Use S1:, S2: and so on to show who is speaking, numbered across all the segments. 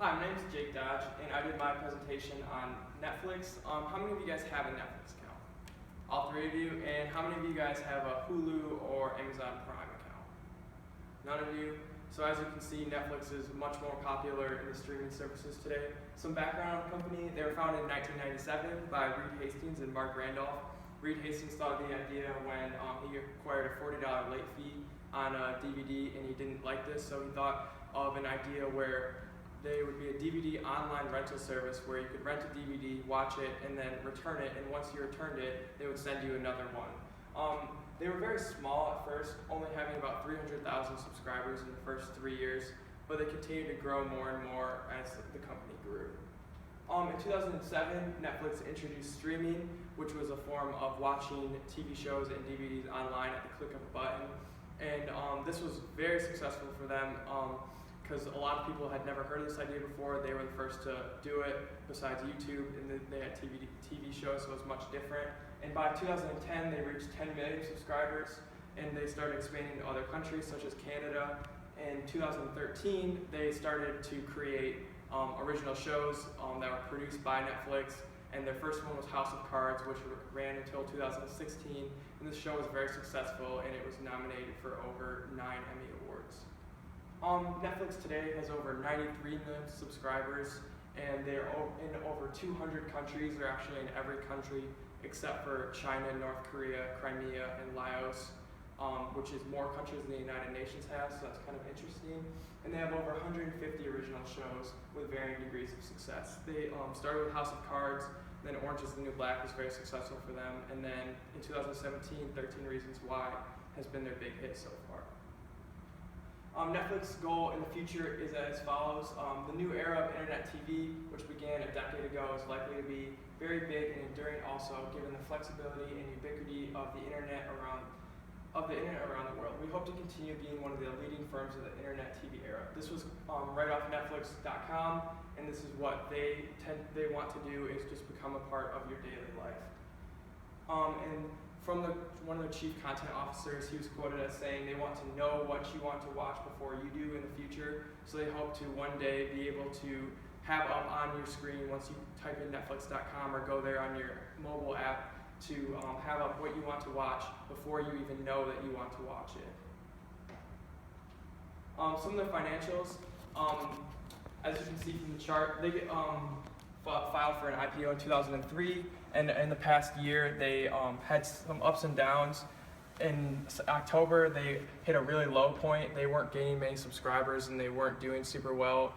S1: Hi, my name is Jake Dodge, and I did my presentation on Netflix. How many of you guys have a Netflix account? All three of you. And how many of you guys have a Hulu or Amazon Prime account? None of you. So as you can see, Netflix is much more popular in the streaming services today. Some background on the company: they were founded in 1997 by Reed Hastings and Mark Randolph. Reed Hastings thought of the idea when he acquired a $40 late fee on a DVD, and he didn't like this, so he thought of an idea where there would be a DVD online rental service where you could rent a DVD, watch it, and then return it, and once you returned it, they would send you another one. They were very small at first, only having about 300,000 subscribers in the first 3 years, but they continued to grow more and more as the company grew. In 2007, Netflix introduced streaming, which was a form of watching TV shows and DVDs online at the click of a button, and this was very successful for them. Because a lot of people had never heard of this idea before. They were the first to do it besides YouTube, and they had TV shows, so it was much different. And by 2010, they reached 10 million subscribers, and they started expanding to other countries such as Canada. In 2013, they started to create original shows that were produced by Netflix, and their first one was House of Cards, which ran until 2016, and this show was very successful, and it was nominated for over 9 Emmy Awards. Netflix today has over 93 million subscribers, and they're in over 200 countries. They're actually in every country except for China, North Korea, Crimea, and Laos, which is more countries than the United Nations has, so that's kind of interesting. And they have over 150 original shows with varying degrees of success. They started with House of Cards, then Orange is the New Black was very successful for them, and then in 2017, 13 Reasons Why has been their big hit so far. Netflix's goal in the future is as follows. The new era of internet TV, which began a decade ago, is likely to be very big and enduring also, given the flexibility and ubiquity of the internet around the world. We hope to continue being one of the leading firms of the internet TV era. This was right off Netflix.com, and this is what they want to do, is just become a part of your daily life. And from one of the chief content officers, he was quoted as saying they want to know what you want to watch before you do in the future, so they hope to one day be able to have up on your screen once you type in Netflix.com or go there on your mobile app to have up what you want to watch before you even know that you want to watch it. Some of the financials, as you can see from the chart, they filed for an IPO in 2003, and in the past year they had some ups and downs. In October, they hit a really low point. They weren't gaining many subscribers, and they weren't doing super well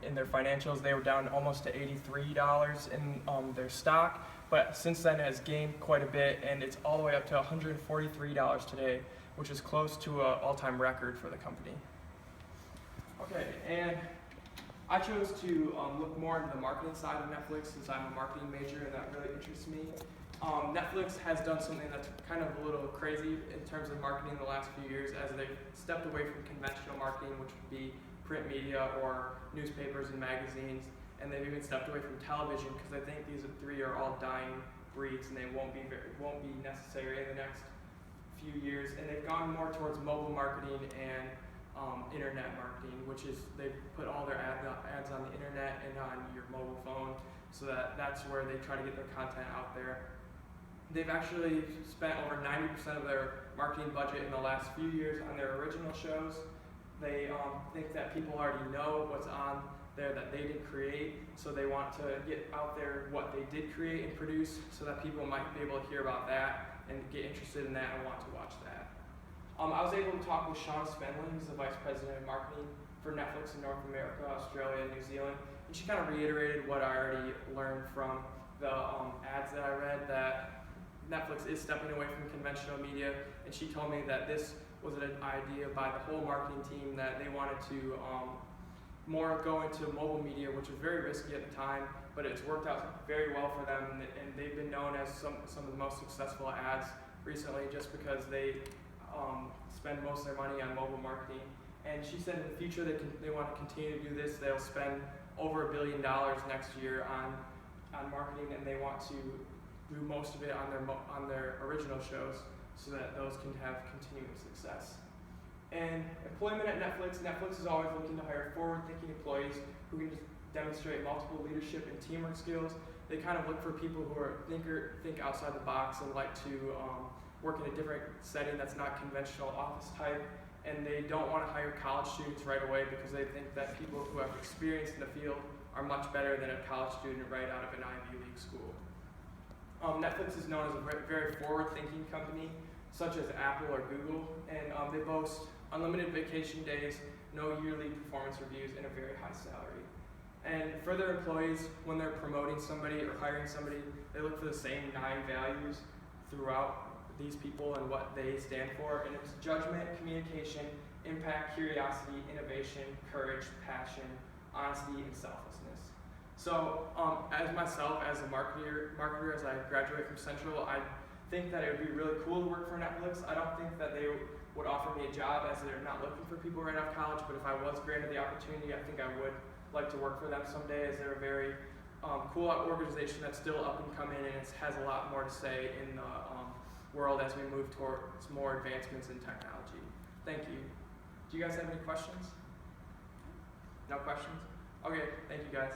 S1: in their financials. They were down almost to $83 in their stock, but since then it has gained quite a bit, and it's all the way up to $143 today, which is close to an all-time record for the company. Okay, and I chose to look more into the marketing side of Netflix since I'm a marketing major and that really interests me. Netflix has done something that's kind of a little crazy in terms of marketing the last few years, as they've stepped away from conventional marketing, which would be print media or newspapers and magazines, and they've even stepped away from television because I think these three are all dying breeds and they won't be necessary in the next few years. And they've gone more towards mobile marketing and internet marketing, which is they put all their ads on the internet and on your mobile phone, so that's where they try to get their content out there. They've actually spent over 90% of their marketing budget in the last few years on their original shows. They think that people already know what's on there that they did create, so they want to get out there what they did create and produce so that people might be able to hear about that and get interested in that and want to watch that. I was able to talk with Sean Spenley, who's the Vice President of Marketing for Netflix in North America, Australia, and New Zealand. And she kind of reiterated what I already learned from the ads that I read, that Netflix is stepping away from conventional media. And she told me that this was an idea by the whole marketing team, that they wanted to more go into mobile media, which was very risky at the time, but it's worked out very well for them. And they've been known as some of the most successful ads recently just because they spend most of their money on mobile marketing. And she said in the future they want to continue to do this. They'll spend over $1 billion next year on marketing, and they want to do most of it on their original shows so that those can have continuing success. And employment at Netflix. Netflix is always looking to hire forward-thinking employees who can just demonstrate multiple leadership and teamwork skills. They kind of look for people who are think outside the box and like to work in a different setting that's not conventional office type. And they don't want to hire college students right away because they think that people who have experience in the field are much better than a college student right out of an Ivy League school. Netflix is known as a very forward-thinking company, such as Apple or Google, and they boast unlimited vacation days, no yearly performance reviews, and a very high salary. And for their employees, when they're promoting somebody or hiring somebody, they look for the same 9 values throughout these people and what they stand for, and it's judgment, communication, impact, curiosity, innovation, courage, passion, honesty, and selflessness. So as myself, as a marketer, as I graduate from Central, I think that it would be really cool to work for Netflix. I don't think that they would offer me a job as they're not looking for people right out of college, but if I was granted the opportunity, I think I would like to work for them someday, as they're a very cool organization that's still up and coming, and it has a lot more to say in the world as we move towards more advancements in technology. Thank you. Do you guys have any questions? No questions? Okay, thank you guys.